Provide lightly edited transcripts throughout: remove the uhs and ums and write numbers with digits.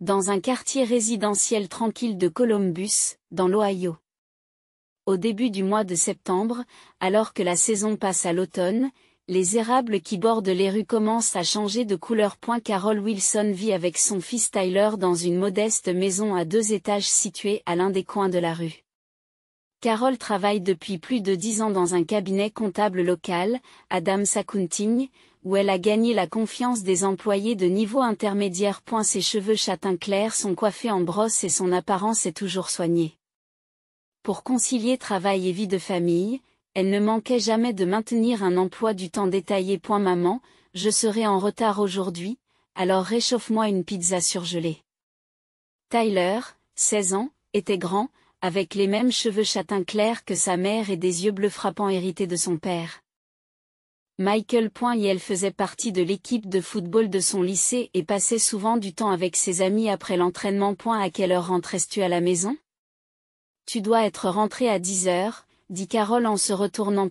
dans un quartier résidentiel tranquille de Columbus, dans l'Ohio. Au début du mois de septembre, alors que la saison passe à l'automne, les érables qui bordent les rues commencent à changer de couleur. Carol Wilson vit avec son fils Tyler dans une modeste maison à 2 étages située à l'un des coins de la rue. Carol travaille depuis plus de 10 ans dans un cabinet comptable local, Adams Accounting, où elle a gagné la confiance des employés de niveau intermédiaire. Ses cheveux châtain clair sont coiffés en brosse et son apparence est toujours soignée. Pour concilier travail et vie de famille, elle ne manquait jamais de maintenir un emploi du temps détaillé. Maman, je serai en retard aujourd'hui, alors réchauffe-moi une pizza surgelée. Tyler, 16 ans, était grand, avec les mêmes cheveux châtain clair que sa mère et des yeux bleus frappants hérités de son père. Michael. Elle faisait partie de l'équipe de football de son lycée et passait souvent du temps avec ses amis après l'entraînement. À quelle heure rentres-tu à la maison? Tu dois être rentré à 10 heures, dit Carol en se retournant.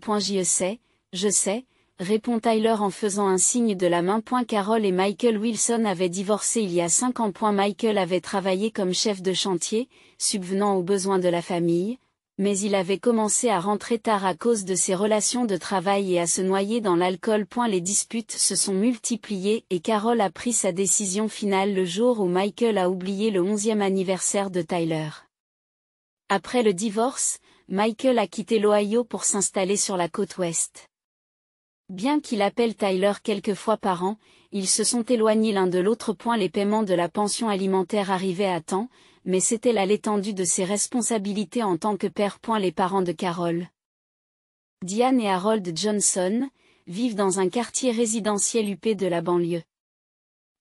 Je sais, répond Tyler en faisant un signe de la main. Carol et Michael Wilson avaient divorcé il y a 5 ans. Michael avait travaillé comme chef de chantier, subvenant aux besoins de la famille, mais il avait commencé à rentrer tard à cause de ses relations de travail et à se noyer dans l'alcool. Les disputes se sont multipliées et Carol a pris sa décision finale le jour où Michael a oublié le 11e anniversaire de Tyler. Après le divorce, Michael a quitté l'Ohio pour s'installer sur la côte ouest. Bien qu'il appelle Tyler quelques fois par an, ils se sont éloignés l'un de l'autre. Les paiements de la pension alimentaire arrivaient à temps, mais c'était là l'étendue de ses responsabilités en tant que père. Les parents de Carol, Diane et Harold Johnson, vivent dans un quartier résidentiel huppé de la banlieue.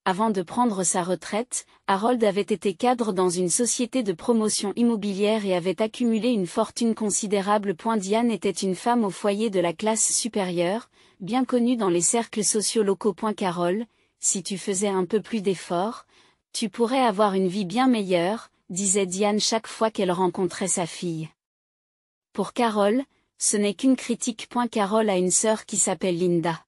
Avant de prendre sa retraite, Harold avait été cadre dans une société de promotion immobilière et avait accumulé une fortune considérable. Diane était une femme au foyer de la classe supérieure, bien connue dans les cercles sociaux locaux. Carol, si tu faisais un peu plus d'efforts, tu pourrais avoir une vie bien meilleure, disait Diane chaque fois qu'elle rencontrait sa fille. Pour Carol, ce n'est qu'une critique. Carol a une sœur qui s'appelle Linda.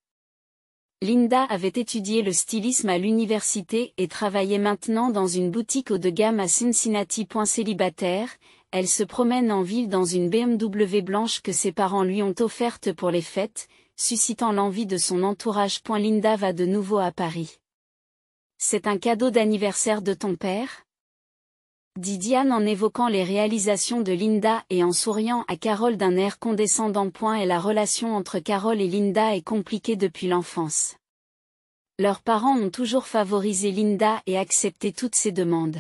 Linda avait étudié le stylisme à l'université et travaillait maintenant dans une boutique haut de gamme à Cincinnati. Célibataire, elle se promène en ville dans une BMW blanche que ses parents lui ont offerte pour les fêtes, suscitant l'envie de son entourage. Linda va de nouveau à Paris. C'est un cadeau d'anniversaire de ton père? Dit Diane en évoquant les réalisations de Linda et en souriant à Carol d'un air condescendant. Et la relation entre Carol et Linda est compliquée depuis l'enfance. Leurs parents ont toujours favorisé Linda et accepté toutes ses demandes.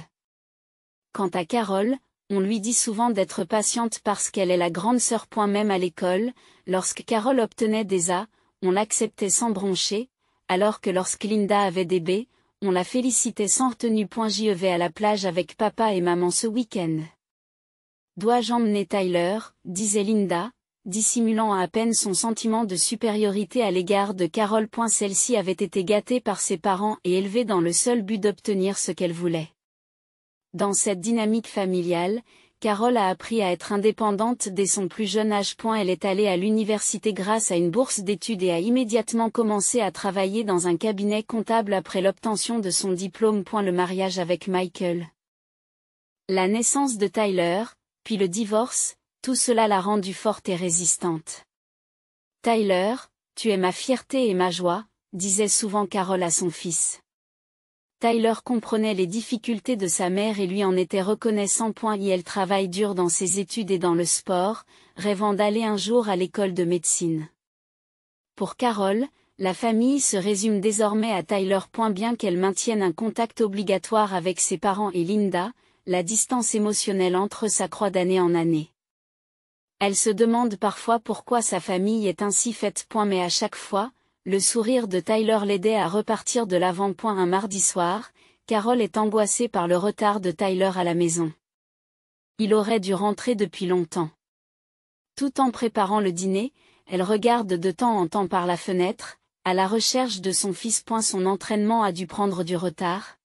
Quant à Carol, on lui dit souvent d'être patiente parce qu'elle est la grande sœur. Même à l'école, lorsque Carol obtenait des A, on l'acceptait sans broncher, alors que lorsque Linda avait des B, on la félicitait sans retenue. Je vais à la plage avec papa et maman ce week-end. Dois-je emmener Tyler, disait Linda, dissimulant à peine son sentiment de supériorité à l'égard de Carol. Celle-ci avait été gâtée par ses parents et élevée dans le seul but d'obtenir ce qu'elle voulait. Dans cette dynamique familiale, Carol a appris à être indépendante dès son plus jeune âge. Elle est allée à l'université grâce à une bourse d'études et a immédiatement commencé à travailler dans un cabinet comptable après l'obtention de son diplôme. Le mariage avec Michael, la naissance de Tyler, puis le divorce, tout cela l'a rendue forte et résistante. Tyler, tu es ma fierté et ma joie, disait souvent Carol à son fils. Tyler comprenait les difficultés de sa mère et lui en était reconnaissant. Elle travaille dur dans ses études et dans le sport, rêvant d'aller un jour à l'école de médecine. Pour Carol, la famille se résume désormais à Tyler. Bien qu'elle maintienne un contact obligatoire avec ses parents et Linda, la distance émotionnelle entre eux s'accroît d'année en année. Elle se demande parfois pourquoi sa famille est ainsi faite. Mais à chaque fois, le sourire de Tyler l'aidait à repartir de l'avant. Un mardi soir, Carol est angoissée par le retard de Tyler à la maison. Il aurait dû rentrer depuis longtemps. Tout en préparant le dîner, elle regarde de temps en temps par la fenêtre, à la recherche de son fils. Son entraînement a dû prendre du retard,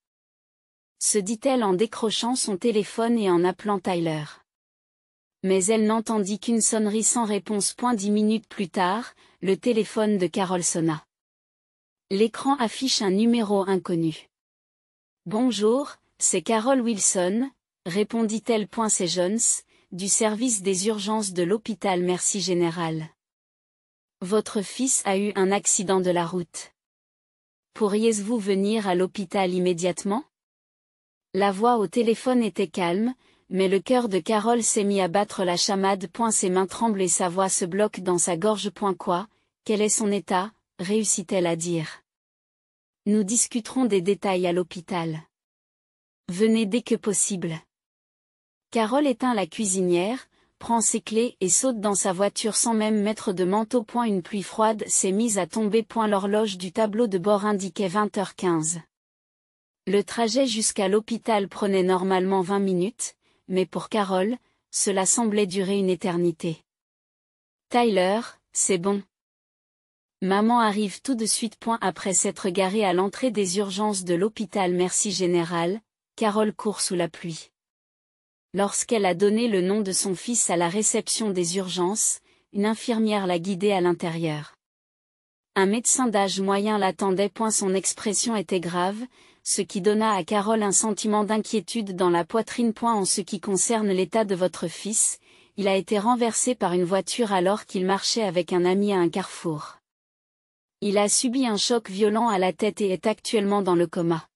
se dit-elle en décrochant son téléphone et en appelant Tyler. Mais elle n'entendit qu'une sonnerie sans réponse. 10 minutes plus tard, le téléphone de Carol sonna. L'écran affiche un numéro inconnu. Bonjour, C'est Carol Wilson, répondit-elle. C'est Jones, du service des urgences de l'hôpital Merci Général. Votre fils a eu un accident de la route. Pourriez-vous venir à l'hôpital immédiatement? La voix au téléphone était calme, mais le cœur de Carol s'est mis à battre la chamade. Ses mains tremblent et sa voix se bloque dans sa gorge. Quoi? Quel est son état? Réussit-elle à dire. Nous discuterons des détails à l'hôpital. Venez dès que possible. Carol éteint la cuisinière, prend ses clés et saute dans sa voiture sans même mettre de manteau. Une pluie froide s'est mise à tomber. L'horloge du tableau de bord indiquait 20h15. Le trajet jusqu'à l'hôpital prenait normalement 20 minutes, mais pour Carol, cela semblait durer une éternité. Tyler, c'est bon. Maman arrive tout de suite. Après s'être garée à l'entrée des urgences de l'hôpital Merci Général, Carol court sous la pluie. Lorsqu'elle a donné le nom de son fils à la réception des urgences, une infirmière l'a guidée à l'intérieur. Un médecin d'âge moyen l'attendait. Son expression était grave, ce qui donna à Carol un sentiment d'inquiétude dans la poitrine. En ce qui concerne l'état de votre fils, il a été renversé par une voiture alors qu'il marchait avec un ami à un carrefour. Il a subi un choc violent à la tête et est actuellement dans le coma.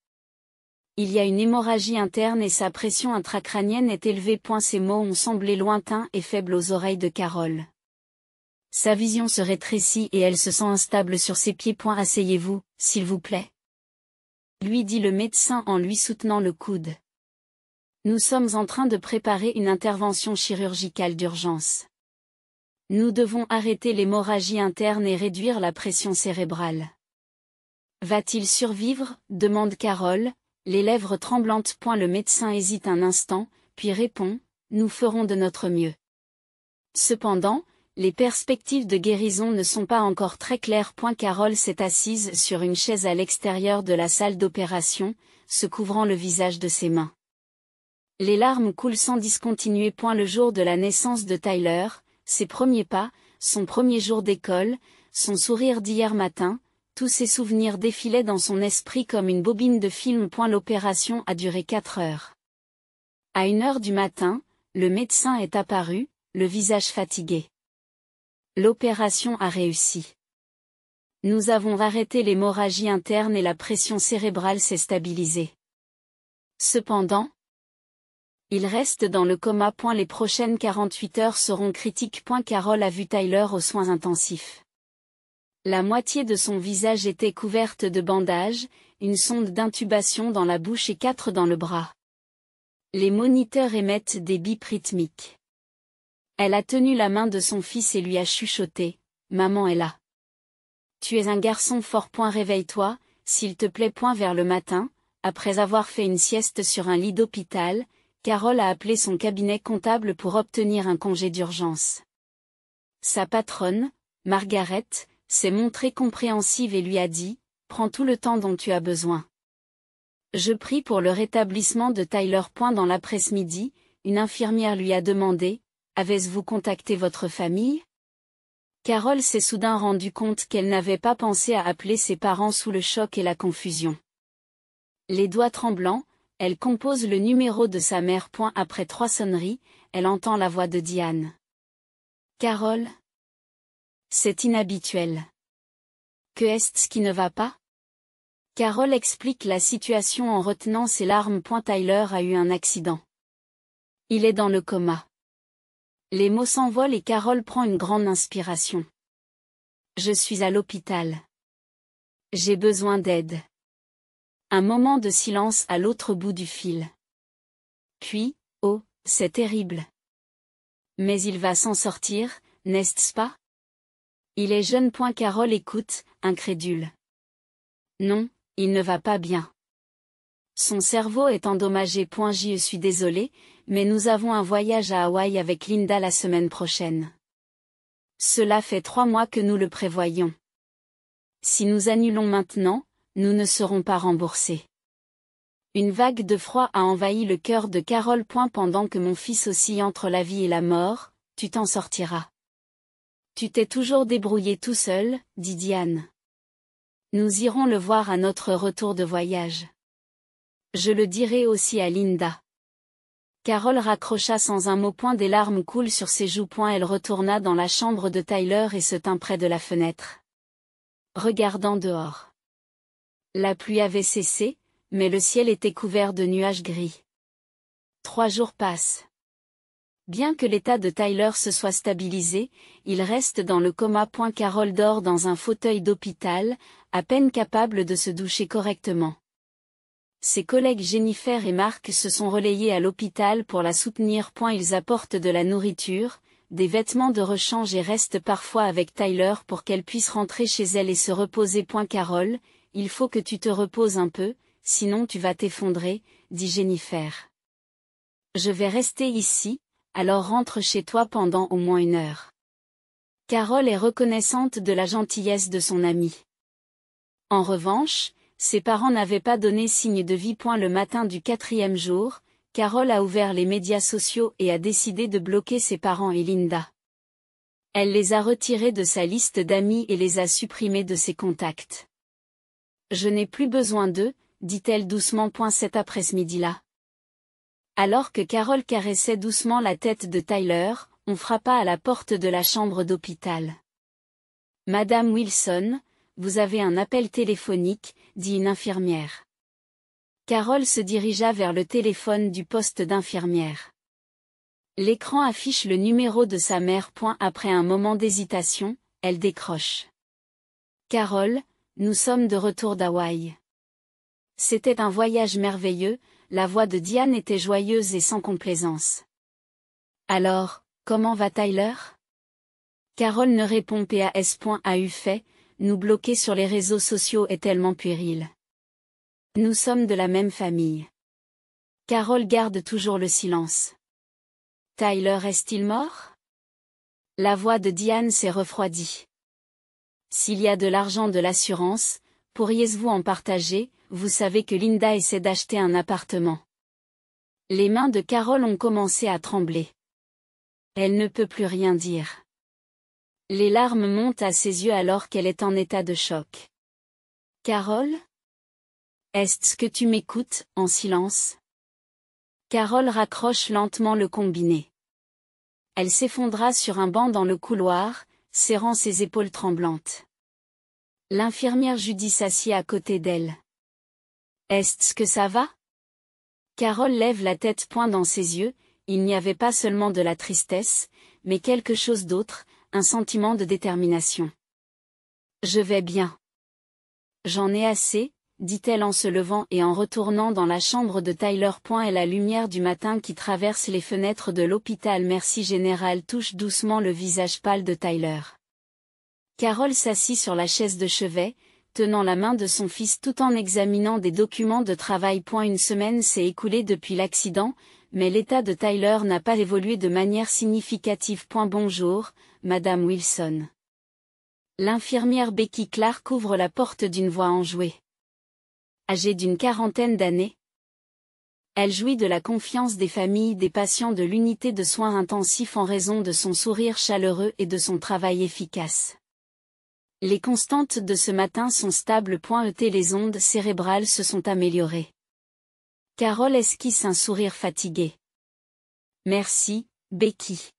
Il y a une hémorragie interne et sa pression intracrânienne est élevée. Ces mots ont semblé lointains et faibles aux oreilles de Carol. Sa vision se rétrécit et elle se sent instable sur ses pieds. Asseyez-vous, s'il vous plaît. Lui dit le médecin en lui soutenant le coude. Nous sommes en train de préparer une intervention chirurgicale d'urgence. Nous devons arrêter l'hémorragie interne et réduire la pression cérébrale. Va-t-il survivre? Demande Carol, les lèvres tremblantes. Le médecin hésite un instant, puis répond, nous ferons de notre mieux. Cependant, les perspectives de guérison ne sont pas encore très claires. Carol s'est assise sur une chaise à l'extérieur de la salle d'opération, se couvrant le visage de ses mains. Les larmes coulent sans discontinuer. Le jour de la naissance de Tyler, ses premiers pas, son premier jour d'école, son sourire d'hier matin, tous ces souvenirs défilaient dans son esprit comme une bobine de film. L'opération a duré 4 heures. À 1h du matin, le médecin est apparu, le visage fatigué. L'opération a réussi. Nous avons arrêté l'hémorragie interne et la pression cérébrale s'est stabilisée. Cependant, il reste dans le coma. Les prochaines 48 heures seront critiques. Carol a vu Tyler aux soins intensifs. La moitié de son visage était couverte de bandages, une sonde d'intubation dans la bouche et 4 dans le bras. Les moniteurs émettent des bips rythmiques. Elle a tenu la main de son fils et lui a chuchoté, « Maman est là. Tu es un garçon fort. Réveille-toi, s'il te plaît. » Vers le matin, après avoir fait une sieste sur un lit d'hôpital, Carol a appelé son cabinet comptable pour obtenir un congé d'urgence. Sa patronne, Margaret, s'est montrée compréhensive et lui a dit, « Prends tout le temps dont tu as besoin. » Je prie pour le rétablissement de Tyler. Dans l'après-midi, une infirmière lui a demandé, « Avez-vous contacté votre famille ?» Carol s'est soudain rendu compte qu'elle n'avait pas pensé à appeler ses parents sous le choc et la confusion. Les doigts tremblants, elle compose le numéro de sa mère. Après 3 sonneries, elle entend la voix de Diane. « Carol ? C'est inhabituel. Que est-ce qui ne va pas ?» Carol explique la situation en retenant ses larmes. Tyler a eu un accident. Il est dans le coma. Les mots s'envolent et Carol prend une grande inspiration. Je suis à l'hôpital. J'ai besoin d'aide. Un moment de silence à l'autre bout du fil. Puis, oh, c'est terrible. Mais il va s'en sortir, n'est-ce pas? Il est jeune. Carol écoute, incrédule. Non, il ne va pas bien. Son cerveau est endommagé. Je suis désolée, mais nous avons un voyage à Hawaï avec Linda la semaine prochaine. Cela fait 3 mois que nous le prévoyons. Si nous annulons maintenant, nous ne serons pas remboursés. Une vague de froid a envahi le cœur de Carol. Pendant que mon fils oscille entre la vie et la mort, tu t'en sortiras. Tu t'es toujours débrouillé tout seul, dit Diane. Nous irons le voir à notre retour de voyage. Je le dirai aussi à Linda. Carol raccrocha sans un mot. Des larmes coulent sur ses joues. Elle retourna dans la chambre de Tyler et se tint près de la fenêtre, regardant dehors. La pluie avait cessé, mais le ciel était couvert de nuages gris. 3 jours passent. Bien que l'état de Tyler se soit stabilisé, il reste dans le coma. Carol dort dans un fauteuil d'hôpital, à peine capable de se doucher correctement. Ses collègues Jennifer et Mark se sont relayés à l'hôpital pour la soutenir. Ils apportent de la nourriture, des vêtements de rechange et restent parfois avec Tyler pour qu'elle puisse rentrer chez elle et se reposer. Carol, il faut que tu te reposes un peu, sinon tu vas t'effondrer, dit Jennifer. Je vais rester ici, alors rentre chez toi pendant au moins 1 heure. Carol est reconnaissante de la gentillesse de son amie. En revanche, ses parents n'avaient pas donné signe de vie. Le matin du 4e jour, Carol a ouvert les médias sociaux et a décidé de bloquer ses parents et Linda. Elle les a retirés de sa liste d'amis et les a supprimés de ses contacts. Je n'ai plus besoin d'eux, dit-elle doucement. Cet après-midi-là. Alors que Carol caressait doucement la tête de Tyler, on frappa à la porte de la chambre d'hôpital. Madame Wilson, vous avez un appel téléphonique, dit une infirmière. Carol se dirigea vers le téléphone du poste d'infirmière. L'écran affiche le numéro de sa mère. Après un moment d'hésitation, elle décroche. Carol, nous sommes de retour d'Hawaï. C'était un voyage merveilleux, la voix de Diane était joyeuse et sans complaisance. Alors, comment va Tyler? Carol ne répond pas. A eu fait, nous bloquer sur les réseaux sociaux est tellement puéril. Nous sommes de la même famille. Carol garde toujours le silence. Tyler est-il mort? La voix de Diane s'est refroidie. S'il y a de l'argent de l'assurance, pourriez-vous en partager? Vous savez que Linda essaie d'acheter un appartement. Les mains de Carol ont commencé à trembler. Elle ne peut plus rien dire. Les larmes montent à ses yeux alors qu'elle est en état de choc. Carol? Est-ce que tu m'écoutes, en silence? Carol raccroche lentement le combiné. Elle s'effondra sur un banc dans le couloir, serrant ses épaules tremblantes. L'infirmière Judy s'assit à côté d'elle. Est-ce que ça va? Carol lève la tête. Dans ses yeux, il n'y avait pas seulement de la tristesse, mais quelque chose d'autre, un sentiment de détermination. Je vais bien. J'en ai assez, dit-elle en se levant et en retournant dans la chambre de Tyler. Et la lumière du matin qui traverse les fenêtres de l'hôpital Merci Général touche doucement le visage pâle de Tyler. Carol s'assit sur la chaise de chevet, tenant la main de son fils tout en examinant des documents de travail. 1 semaine s'est écoulée depuis l'accident, mais l'état de Tyler n'a pas évolué de manière significative. Bonjour, Madame Wilson. L'infirmière Becky Clark ouvre la porte d'une voix enjouée. Âgée d'une 40aine d'années, elle jouit de la confiance des familles des patients de l'unité de soins intensifs en raison de son sourire chaleureux et de son travail efficace. Les constantes de ce matin sont stables. Les ondes cérébrales se sont améliorées. Carol esquisse un sourire fatigué. Merci, Becky.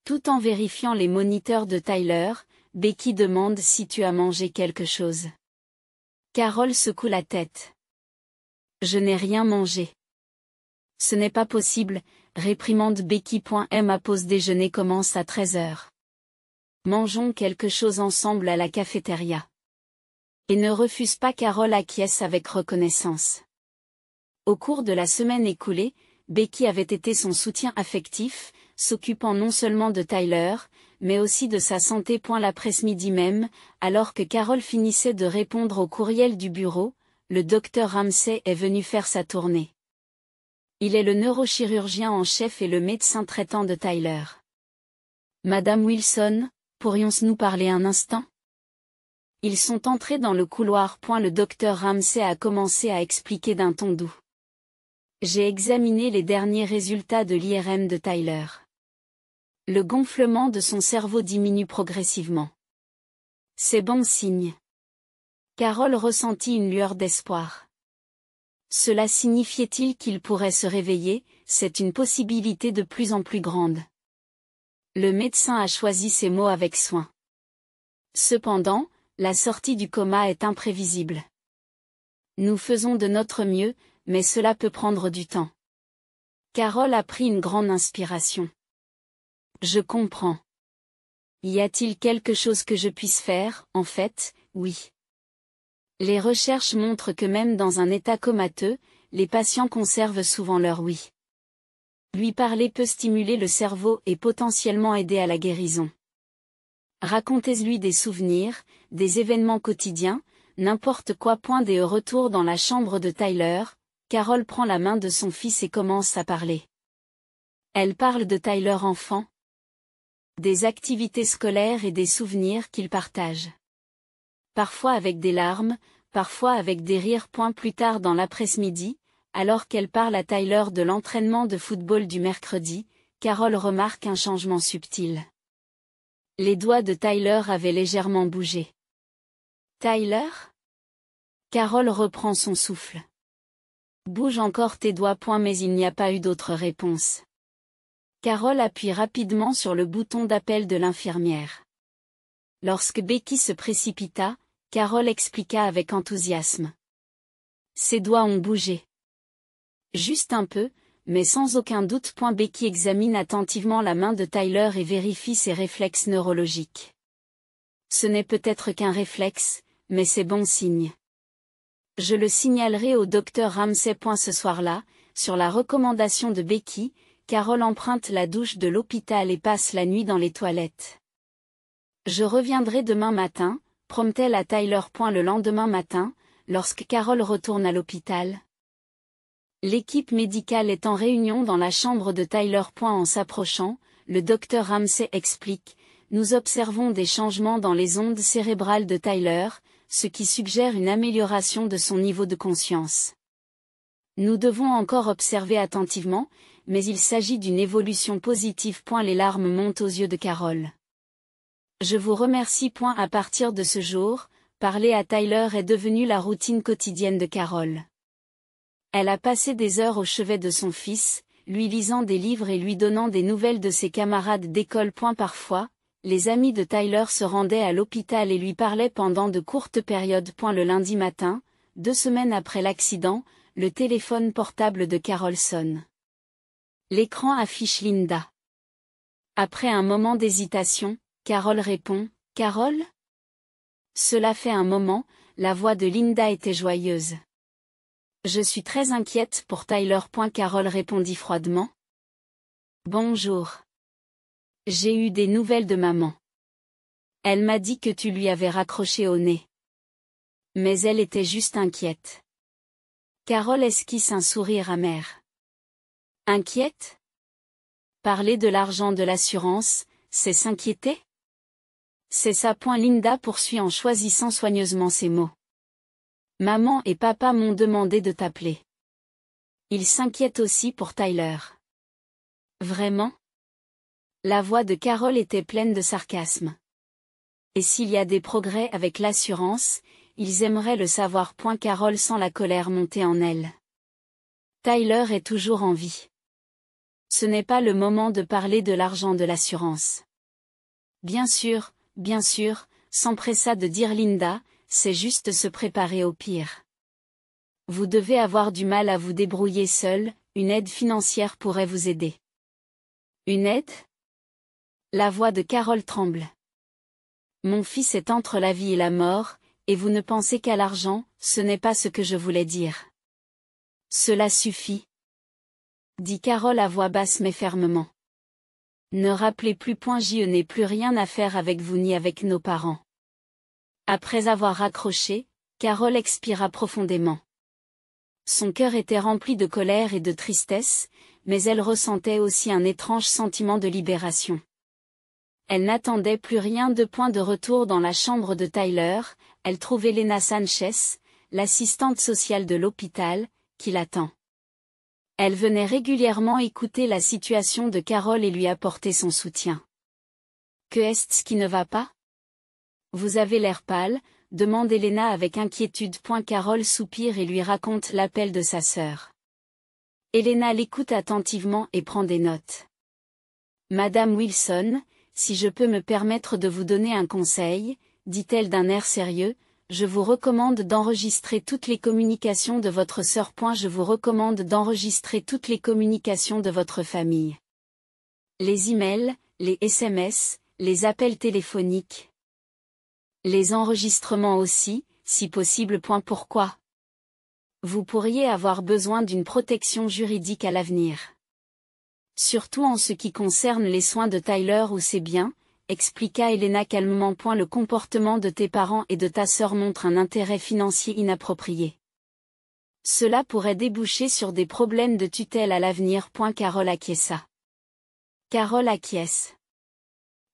Tout en vérifiant les moniteurs de Tyler, Becky demande si tu as mangé quelque chose. Carol secoue la tête. Je n'ai rien mangé. Ce n'est pas possible, réprimande Becky. Ma pause déjeuner commence à 13h. Mangeons quelque chose ensemble à la cafétéria. Et ne refuse pas. Carol acquiesce avec reconnaissance. Au cours de la semaine écoulée, Becky avait été son soutien affectif, s'occupant non seulement de Tyler, mais aussi de sa santé. L'après-midi même, alors que Carol finissait de répondre au courriel du bureau, le docteur Ramsey est venu faire sa tournée. Il est le neurochirurgien en chef et le médecin traitant de Tyler. Madame Wilson, pourrions-nous parler un instant? Ils sont entrés dans le couloir. Le docteur Ramsey a commencé à expliquer d'un ton doux. J'ai examiné les derniers résultats de l'IRM de Tyler. Le gonflement de son cerveau diminue progressivement. C'est bon signe. Carol ressentit une lueur d'espoir. Cela signifiait-il qu'il pourrait se réveiller? C'est une possibilité de plus en plus grande. Le médecin a choisi ces mots avec soin. Cependant, la sortie du coma est imprévisible. Nous faisons de notre mieux, mais cela peut prendre du temps. Carole a pris une grande inspiration. Je comprends. Y a-t-il quelque chose que je puisse faire? En fait, oui. Les recherches montrent que même dans un état comateux, les patients conservent souvent leur oui. Lui parler peut stimuler le cerveau et potentiellement aider à la guérison. Racontez-lui des souvenirs, des événements quotidiens, n'importe quoi. Des retours dans la chambre de Tyler, Carole prend la main de son fils et commence à parler. Elle parle de Tyler enfant, des activités scolaires et des souvenirs qu'ils partagent. Parfois avec des larmes, parfois avec des rires. Plus tard dans l'après-midi, alors qu'elle parle à Tyler de l'entraînement de football du mercredi, Carole remarque un changement subtil. Les doigts de Tyler avaient légèrement bougé. Tyler? Carole reprend son souffle. Bouge encore tes doigts. Mais il n'y a pas eu d'autre réponse. Carole appuie rapidement sur le bouton d'appel de l'infirmière. Lorsque Becky se précipita, Carole expliqua avec enthousiasme. Ses doigts ont bougé. Juste un peu, mais sans aucun doute. Becky examine attentivement la main de Tyler et vérifie ses réflexes neurologiques. Ce n'est peut-être qu'un réflexe, mais c'est bon signe. Je le signalerai au docteur Ramsay. Ce soir-là, sur la recommandation de Becky, Carole emprunte la douche de l'hôpital et passe la nuit dans les toilettes. Je reviendrai demain matin, promet-elle à Tyler. Le lendemain matin, lorsque Carole retourne à l'hôpital. L'équipe médicale est en réunion dans la chambre de Tyler. En s'approchant, le docteur Ramsay explique: nous observons des changements dans les ondes cérébrales de Tyler, ce qui suggère une amélioration de son niveau de conscience. Nous devons encore observer attentivement, mais il s'agit d'une évolution positive. Les larmes montent aux yeux de Carole. Je vous remercie. À partir de ce jour, parler à Tyler est devenu la routine quotidienne de Carole. Elle a passé des heures au chevet de son fils, lui lisant des livres et lui donnant des nouvelles de ses camarades d'école. Parfois, les amis de Tyler se rendaient à l'hôpital et lui parlaient pendant de courtes périodes. Le lundi matin, 2 semaines après l'accident, le téléphone portable de Carole sonne. L'écran affiche Linda. Après un moment d'hésitation, Carole répond: « Carole ? » Cela fait un moment, la voix de Linda était joyeuse. « Je suis très inquiète pour Tyler. » Carole répondit froidement. « Bonjour. J'ai eu des nouvelles de maman. Elle m'a dit que tu lui avais raccroché au nez. Mais elle était juste inquiète. » Carole esquisse un sourire amer. « Inquiète ? Parler de l'argent de l'assurance, c'est s'inquiéter ? » C'est ça. Linda poursuit en choisissant soigneusement ses mots. « Maman et papa m'ont demandé de t'appeler. Ils s'inquiètent aussi pour Tyler. » Vraiment ? La voix de Carole était pleine de sarcasme. « Et s'il y a des progrès avec l'assurance, ils aimeraient le savoir. » Carole sent la colère monter en elle. Tyler est toujours en vie. Ce n'est pas le moment de parler de l'argent de l'assurance. Bien sûr, s'empressa de dire Linda, c'est juste se préparer au pire. Vous devez avoir du mal à vous débrouiller seul, une aide financière pourrait vous aider. Une aide ? La voix de Carole tremble. Mon fils est entre la vie et la mort, et vous ne pensez qu'à l'argent, ce n'est pas ce que je voulais dire. Cela suffit, dit Carole à voix basse mais fermement. Ne rappelez plus. Je n'ai plus rien à faire avec vous ni avec nos parents. Après avoir raccroché, Carole expira profondément. Son cœur était rempli de colère et de tristesse, mais elle ressentait aussi un étrange sentiment de libération. Elle n'attendait plus rien. De retour dans la chambre de Tyler, elle trouvait Lena Sanchez, l'assistante sociale de l'hôpital, qui l'attend. Elle venait régulièrement écouter la situation de Carole et lui apporter son soutien. « Que est-ce qui ne va pas ? Vous avez l'air pâle, demande Elena avec inquiétude. Carole soupire et lui raconte l'appel de sa sœur. Elena l'écoute attentivement et prend des notes. Madame Wilson, si je peux me permettre de vous donner un conseil, dit-elle d'un air sérieux, je vous recommande d'enregistrer toutes les communications de votre sœur. Je vous recommande d'enregistrer toutes les communications de votre famille. Les emails, les SMS, les appels téléphoniques. Les enregistrements aussi, si possible. Pourquoi ? Vous pourriez avoir besoin d'une protection juridique à l'avenir. Surtout en ce qui concerne les soins de Tyler ou ses biens, expliqua Elena calmement. Le comportement de tes parents et de ta sœur montre un intérêt financier inapproprié. Cela pourrait déboucher sur des problèmes de tutelle à l'avenir. Carole acquiesça. Carole acquiesce.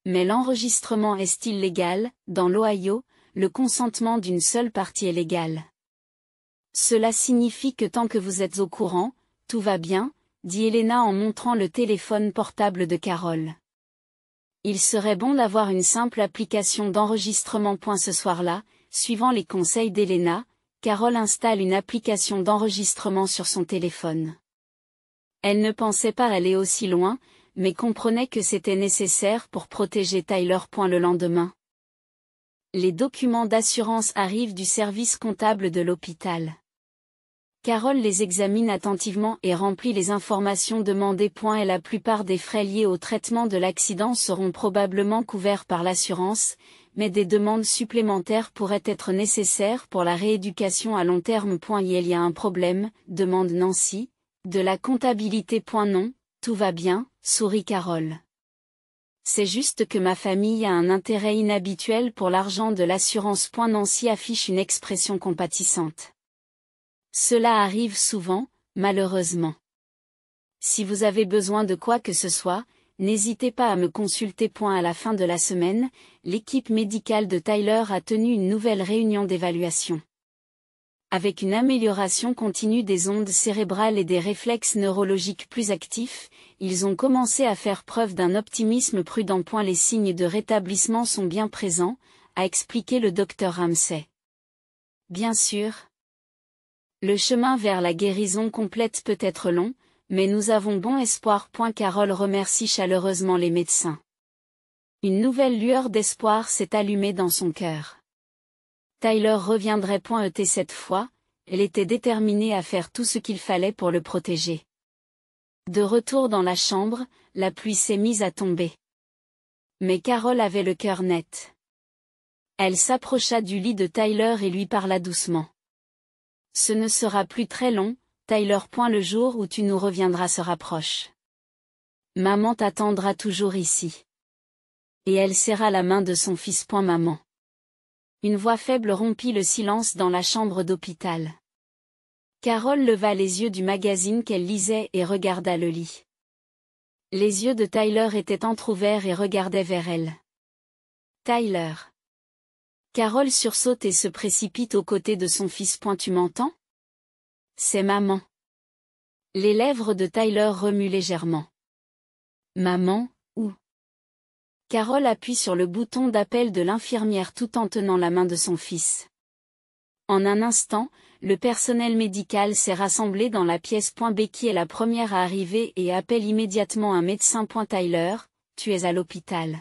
Mais l'enregistrement est-il légal ? Dans l'Ohio, le consentement d'une seule partie est légal. Cela signifie que tant que vous êtes au courant, tout va bien, dit Elena en montrant le téléphone portable de Carole. Il serait bon d'avoir une simple application d'enregistrement. Ce soir-là, suivant les conseils d'Elena, Carole installe une application d'enregistrement sur son téléphone. Elle ne pensait pas aller aussi loin, mais comprenait que c'était nécessaire pour protéger Tyler. Le lendemain, les documents d'assurance arrivent du service comptable de l'hôpital. Carole les examine attentivement et remplit les informations demandées. Et la plupart des frais liés au traitement de l'accident seront probablement couverts par l'assurance, mais des demandes supplémentaires pourraient être nécessaires pour la rééducation à long terme. Il y a un problème, demande Nancy. De la comptabilité. Non, tout va bien, sourit Carole. C'est juste que ma famille a un intérêt inhabituel pour l'argent de l'assurance. Nancy affiche une expression compatissante. Cela arrive souvent, malheureusement. Si vous avez besoin de quoi que ce soit, n'hésitez pas à me consulter. À la fin de la semaine, l'équipe médicale de Tyler a tenu une nouvelle réunion d'évaluation. Avec une amélioration continue des ondes cérébrales et des réflexes neurologiques plus actifs, ils ont commencé à faire preuve d'un optimisme prudent. Les signes de rétablissement sont bien présents, a expliqué le docteur Ramsey. Bien sûr. Le chemin vers la guérison complète peut être long, mais nous avons bon espoir. Carole remercie chaleureusement les médecins. Une nouvelle lueur d'espoir s'est allumée dans son cœur. Tyler reviendrait. Cette fois, elle était déterminée à faire tout ce qu'il fallait pour le protéger. De retour dans la chambre, la pluie s'est mise à tomber. Mais Carole avait le cœur net. Elle s'approcha du lit de Tyler et lui parla doucement. Ce ne sera plus très long, Tyler. Le jour où tu nous reviendras se rapproche. Maman t'attendra toujours ici. Et elle serra la main de son fils. Maman. Une voix faible rompit le silence dans la chambre d'hôpital. Carole leva les yeux du magazine qu'elle lisait et regarda le lit. Les yeux de Tyler étaient entr'ouverts et regardaient vers elle. Tyler. Carole sursaute et se précipite aux côtés de son fils. Tu m'entends ? C'est maman. Les lèvres de Tyler remuent légèrement. Maman, où ? Carole appuie sur le bouton d'appel de l'infirmière tout en tenant la main de son fils. En un instant, le personnel médical s'est rassemblé dans la pièce. Becky est la première à arriver et appelle immédiatement un médecin. Tyler, tu es à l'hôpital.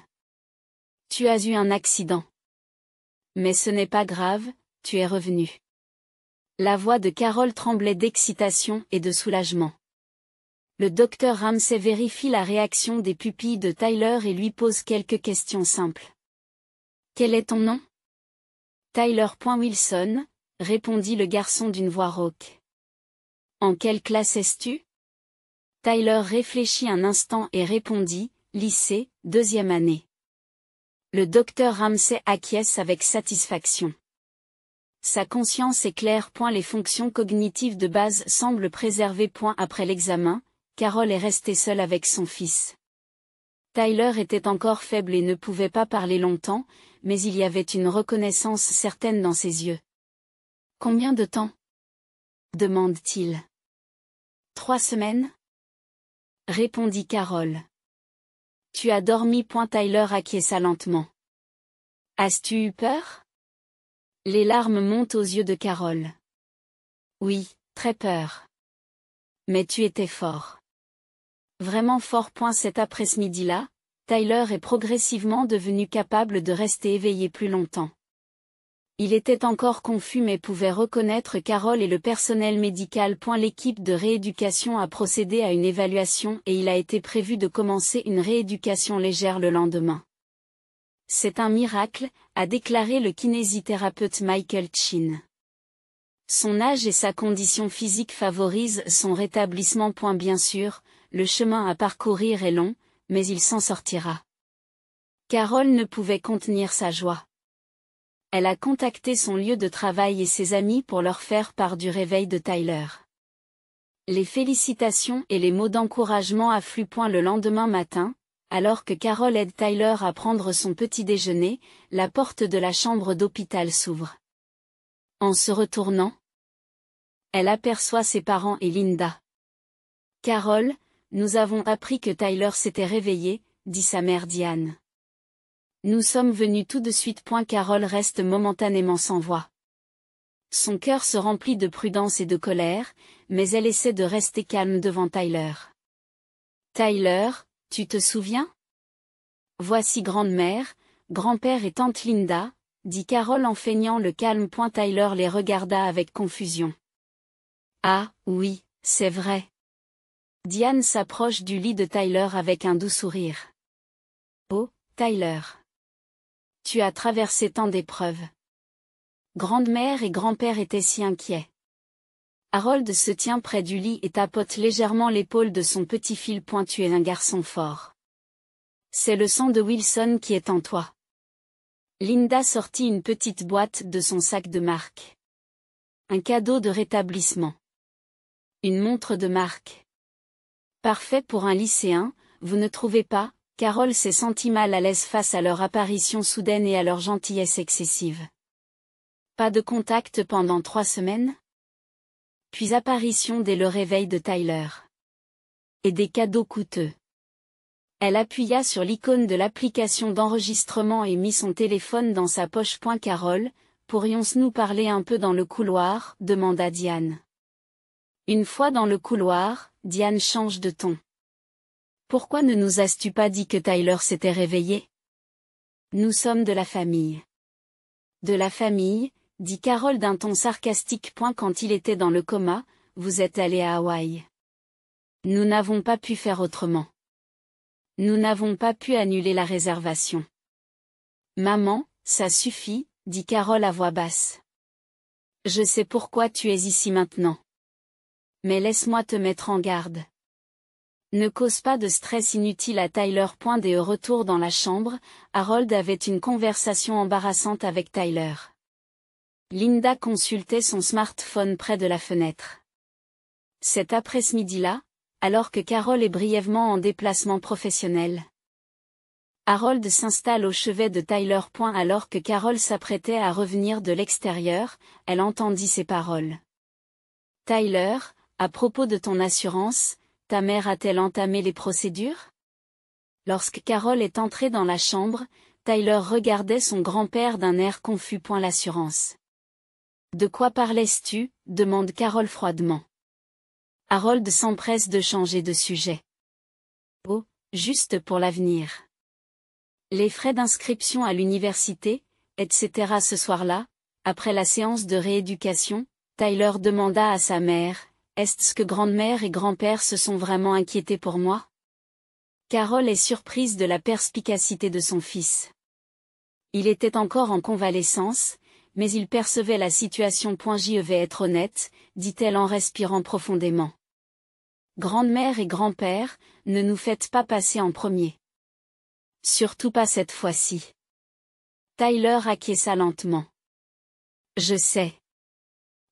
Tu as eu un accident. Mais ce n'est pas grave, tu es revenu. La voix de Carole tremblait d'excitation et de soulagement. Le docteur Ramsey vérifie la réaction des pupilles de Tyler et lui pose quelques questions simples. Quel est ton nom ? Tyler. Wilson, répondit le garçon d'une voix rauque. En quelle classe es-tu ? Tyler réfléchit un instant et répondit, lycée, 2e année. Le docteur Ramsey acquiesce avec satisfaction. Sa conscience est claire. Les fonctions cognitives de base semblent préservées. Après l'examen, Carole est restée seule avec son fils. Tyler était encore faible et ne pouvait pas parler longtemps, mais il y avait une reconnaissance certaine dans ses yeux. Combien de temps ? demande-t-il. 3 semaines ? répondit Carole. Tu as dormi. Tyler acquiesça lentement. As-tu eu peur ? Les larmes montent aux yeux de Carol. Oui, très peur. Mais tu étais fort. Vraiment fort. Cet après-midi-là, Tyler est progressivement devenu capable de rester éveillé plus longtemps. Il était encore confus mais pouvait reconnaître Carol et le personnel médical. L'équipe de rééducation a procédé à une évaluation et il a été prévu de commencer une rééducation légère le lendemain. C'est un miracle, a déclaré le kinésithérapeute Michael Chin. Son âge et sa condition physique favorisent son rétablissement. Bien sûr, le chemin à parcourir est long, mais il s'en sortira. Carol ne pouvait contenir sa joie. Elle a contacté son lieu de travail et ses amis pour leur faire part du réveil de Tyler. Les félicitations et les mots d'encouragement affluent. Le lendemain matin, alors que Carol aide Tyler à prendre son petit déjeuner, la porte de la chambre d'hôpital s'ouvre. En se retournant, elle aperçoit ses parents et Linda. « Carol, nous avons appris que Tyler s'était réveillé, » dit sa mère Diane. Nous sommes venus tout de suite. Carol reste momentanément sans voix. Son cœur se remplit de prudence et de colère, mais elle essaie de rester calme devant Tyler. Tyler, tu te souviens? Voici grand-mère, grand-père et tante Linda, dit Carol en feignant le calme. Tyler les regarda avec confusion. Ah, oui, c'est vrai. Diane s'approche du lit de Tyler avec un doux sourire. Oh, Tyler. Tu as traversé tant d'épreuves. Grande-mère et grand-père étaient si inquiets. Harold se tient près du lit et tapote légèrement l'épaule de son petit fil. Tu es un garçon fort. C'est le sang de Wilson qui est en toi. Linda sortit une petite boîte de son sac de marque. Un cadeau de rétablissement. Une montre de marque. Parfait pour un lycéen, vous ne trouvez pas? Carol s'est sentie mal à l'aise face à leur apparition soudaine et à leur gentillesse excessive. Pas de contact pendant 3 semaines? Puis apparition dès le réveil de Tyler. Et des cadeaux coûteux. Elle appuya sur l'icône de l'application d'enregistrement et mit son téléphone dans sa poche. Carol, pourrions-nous parler un peu dans le couloir? Demanda Diane. Une fois dans le couloir, Diane change de ton. Pourquoi ne nous as-tu pas dit que Tyler s'était réveillé? Nous sommes de la famille. De la famille, dit Carol d'un ton sarcastique. Quand il était dans le coma, vous êtes allé à Hawaï. Nous n'avons pas pu faire autrement. Nous n'avons pas pu annuler la réservation. Maman, ça suffit, dit Carol à voix basse. Je sais pourquoi tu es ici maintenant. Mais laisse-moi te mettre en garde. Ne cause pas de stress inutile à Tyler. De retour dans la chambre, Harold avait une conversation embarrassante avec Tyler. Linda consultait son smartphone près de la fenêtre. Cet après-midi-là, alors que Carol est brièvement en déplacement professionnel. Harold s'installe au chevet de Tyler. Alors que Carol s'apprêtait à revenir de l'extérieur, elle entendit ces paroles. Tyler, à propos de ton assurance, ta mère a-t-elle entamé les procédures? Lorsque Carol est entrée dans la chambre, Tyler regardait son grand-père d'un air confus. L'assurance. De quoi parlais-tu? Demande Carol froidement. Harold s'empresse de changer de sujet. Oh, juste pour l'avenir. Les frais d'inscription à l'université, etc. Ce soir-là, après la séance de rééducation, Tyler demanda à sa mère, est-ce que grand-mère et grand-père se sont vraiment inquiétés pour moi? Carol est surprise de la perspicacité de son fils. Il était encore en convalescence, mais il percevait la situation. Je vais être honnête, dit-elle en respirant profondément. Grand-mère et grand-père, ne nous faites pas passer en premier. Surtout pas cette fois-ci. Tyler acquiesça lentement. Je sais.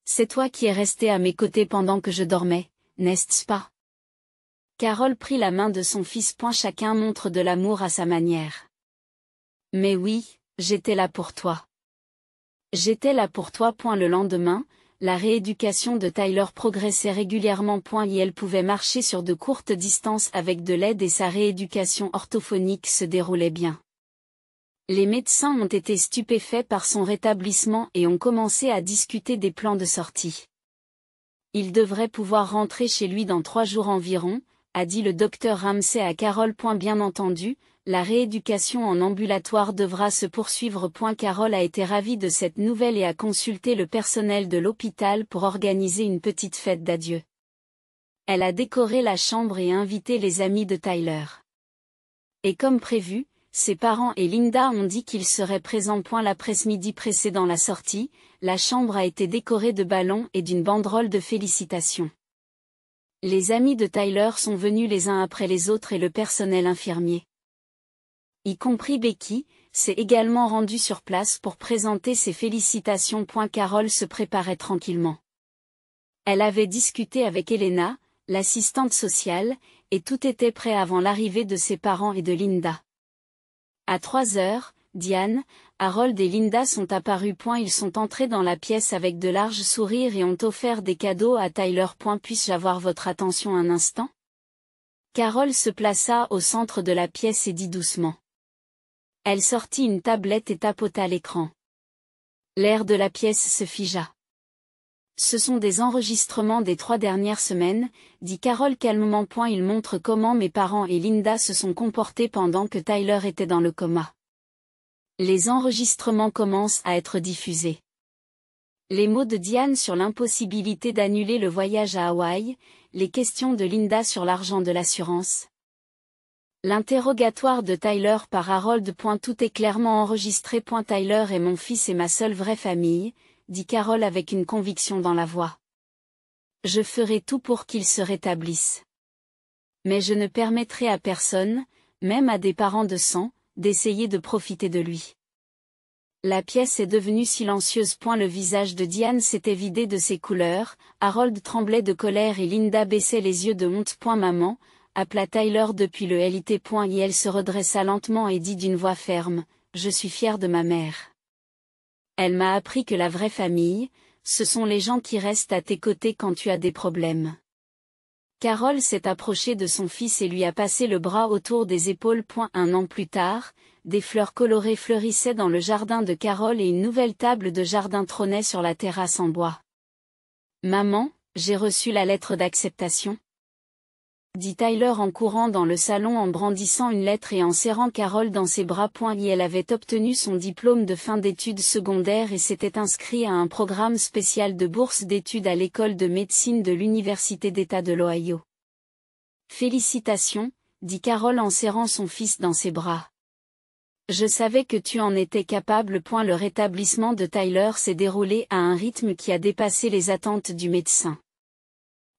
C'est toi qui es resté à mes côtés pendant que je dormais, n'est-ce pas? Carol prit la main de son fils. Chacun montre de l'amour à sa manière. Mais oui, j'étais là pour toi. J'étais là pour toi. Le lendemain, la rééducation de Tyler progressait régulièrement. Et elle pouvait marcher sur de courtes distances avec de l'aide et sa rééducation orthophonique se déroulait bien. Les médecins ont été stupéfaits par son rétablissement et ont commencé à discuter des plans de sortie. Il devrait pouvoir rentrer chez lui dans 3 jours environ, a dit le docteur Ramsey à Carol. Bien entendu, la rééducation en ambulatoire devra se poursuivre. Carol a été ravie de cette nouvelle et a consulté le personnel de l'hôpital pour organiser une petite fête d'adieu. Elle a décoré la chambre et invité les amis de Tyler. Et comme prévu, ses parents et Linda ont dit qu'ils seraient présents. L'après-midi précédant la sortie, la chambre a été décorée de ballons et d'une banderole de félicitations. Les amis de Tyler sont venus les uns après les autres et le personnel infirmier, y compris Becky, s'est également rendu sur place pour présenter ses félicitations. Carol se préparait tranquillement. Elle avait discuté avec Elena, l'assistante sociale, et tout était prêt avant l'arrivée de ses parents et de Linda. À 3 heures, Diane, Harold et Linda sont apparus. Ils sont entrés dans la pièce avec de larges sourires et ont offert des cadeaux à Tyler. Puis-je avoir votre attention un instant? Carol se plaça au centre de la pièce et dit doucement. Elle sortit une tablette et tapota l'écran. L'air de la pièce se figea. Ce sont des enregistrements des 3 dernières semaines, dit Carol calmement. Ils montrent comment mes parents et Linda se sont comportés pendant que Tyler était dans le coma. Les enregistrements commencent à être diffusés. Les mots de Diane sur l'impossibilité d'annuler le voyage à Hawaï, les questions de Linda sur l'argent de l'assurance. L'interrogatoire de Tyler par Harold. Tout est clairement enregistré. Tyler est mon fils et ma seule vraie famille, dit Carol avec une conviction dans la voix. Je ferai tout pour qu'il se rétablisse. Mais je ne permettrai à personne, même à des parents de sang, d'essayer de profiter de lui. La pièce est devenue silencieuse. Le visage de Diane s'était vidé de ses couleurs, Harold tremblait de colère et Linda baissait les yeux de honte. Maman, appela Tyler depuis le lit. Et elle se redressa lentement et dit d'une voix ferme, je suis fière de ma mère. Elle m'a appris que la vraie famille, ce sont les gens qui restent à tes côtés quand tu as des problèmes. Carol s'est approchée de son fils et lui a passé le bras autour des épaules. 1 an plus tard, des fleurs colorées fleurissaient dans le jardin de Carol et une nouvelle table de jardin trônait sur la terrasse en bois. Maman, j'ai reçu la lettre d'acceptation, dit Tyler en courant dans le salon en brandissant une lettre et en serrant Carol dans ses bras. Elle avait obtenu son diplôme de fin d'études secondaires et s'était inscrite à un programme spécial de bourse d'études à l'école de médecine de l'Université d'État de l'Ohio. Félicitations, dit Carol en serrant son fils dans ses bras. Je savais que tu en étais capable. Le rétablissement de Tyler s'est déroulé à un rythme qui a dépassé les attentes du médecin.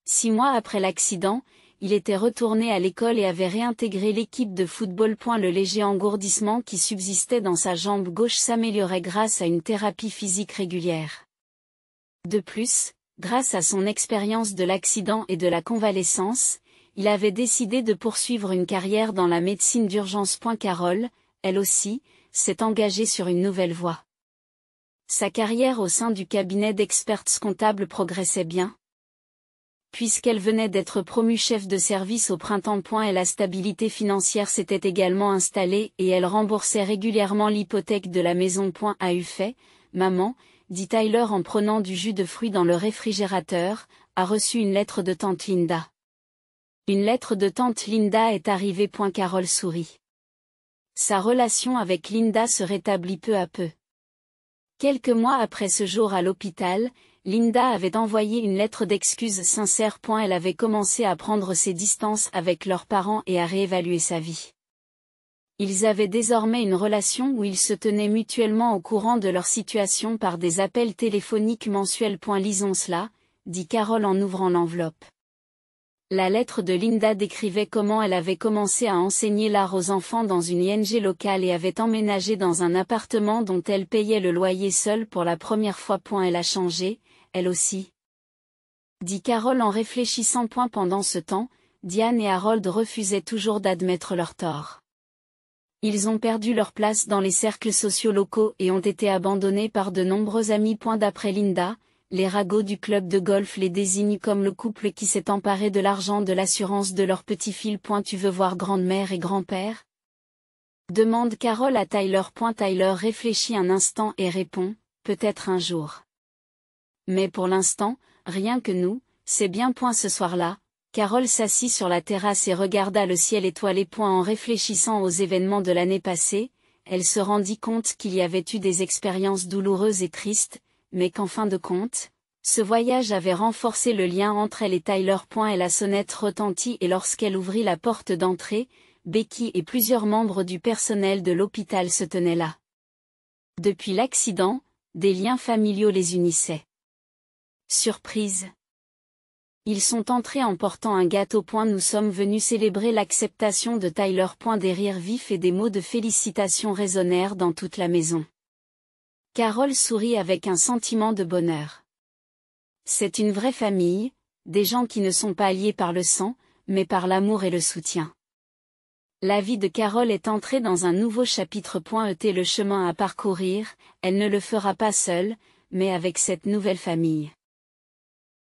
6 mois après l'accident, il était retourné à l'école et avait réintégré l'équipe de football. Le léger engourdissement qui subsistait dans sa jambe gauche s'améliorait grâce à une thérapie physique régulière. De plus, grâce à son expérience de l'accident et de la convalescence, il avait décidé de poursuivre une carrière dans la médecine d'urgence. Carol, elle aussi, s'est engagée sur une nouvelle voie. Sa carrière au sein du cabinet d'experts comptables progressait bien, puisqu'elle venait d'être promue chef de service au printemps. Et la stabilité financière s'était également installée et elle remboursait régulièrement l'hypothèque de la maison. A eu fait, maman, dit Tyler en prenant du jus de fruits dans le réfrigérateur, a reçu une lettre de tante Linda. Une lettre de tante Linda est arrivée. Carol sourit. Sa relation avec Linda se rétablit peu à peu. Quelques mois après ce jour à l'hôpital, Linda avait envoyé une lettre d'excuses sincère. Elle avait commencé à prendre ses distances avec leurs parents et à réévaluer sa vie. Ils avaient désormais une relation où ils se tenaient mutuellement au courant de leur situation par des appels téléphoniques mensuels. Lisons cela, dit Carol en ouvrant l'enveloppe. La lettre de Linda décrivait comment elle avait commencé à enseigner l'art aux enfants dans une ING locale et avait emménagé dans un appartement dont elle payait le loyer seule pour la première fois. Elle a changé, elle aussi, dit Carol en réfléchissant. Pendant ce temps, Diane et Harold refusaient toujours d'admettre leur tort. Ils ont perdu leur place dans les cercles sociaux locaux et ont été abandonnés par de nombreux amis. D'après Linda, les ragots du club de golf les désignent comme le couple qui s'est emparé de l'argent de l'assurance de leur petit fils. Tu veux voir grand-mère et grand-père? Demande Carole à Tyler. Tyler réfléchit un instant et répond, peut-être un jour. Mais pour l'instant, rien que nous, c'est bien. Ce soir-là, Carole s'assit sur la terrasse et regarda le ciel étoilé. En réfléchissant aux événements de l'année passée, elle se rendit compte qu'il y avait eu des expériences douloureuses et tristes, mais qu'en fin de compte, ce voyage avait renforcé le lien entre elle et Tyler. Et la sonnette retentit et lorsqu'elle ouvrit la porte d'entrée, Becky et plusieurs membres du personnel de l'hôpital se tenaient là. Depuis l'accident, des liens familiaux les unissaient. Surprise. Ils sont entrés en portant un gâteau. Nous sommes venus célébrer l'acceptation de Tyler. Des rires vifs et des mots de félicitations résonnèrent dans toute la maison. Carole sourit avec un sentiment de bonheur. C'est une vraie famille, des gens qui ne sont pas liés par le sang, mais par l'amour et le soutien. La vie de Carole est entrée dans un nouveau chapitre. Le chemin à parcourir, elle ne le fera pas seule, mais avec cette nouvelle famille.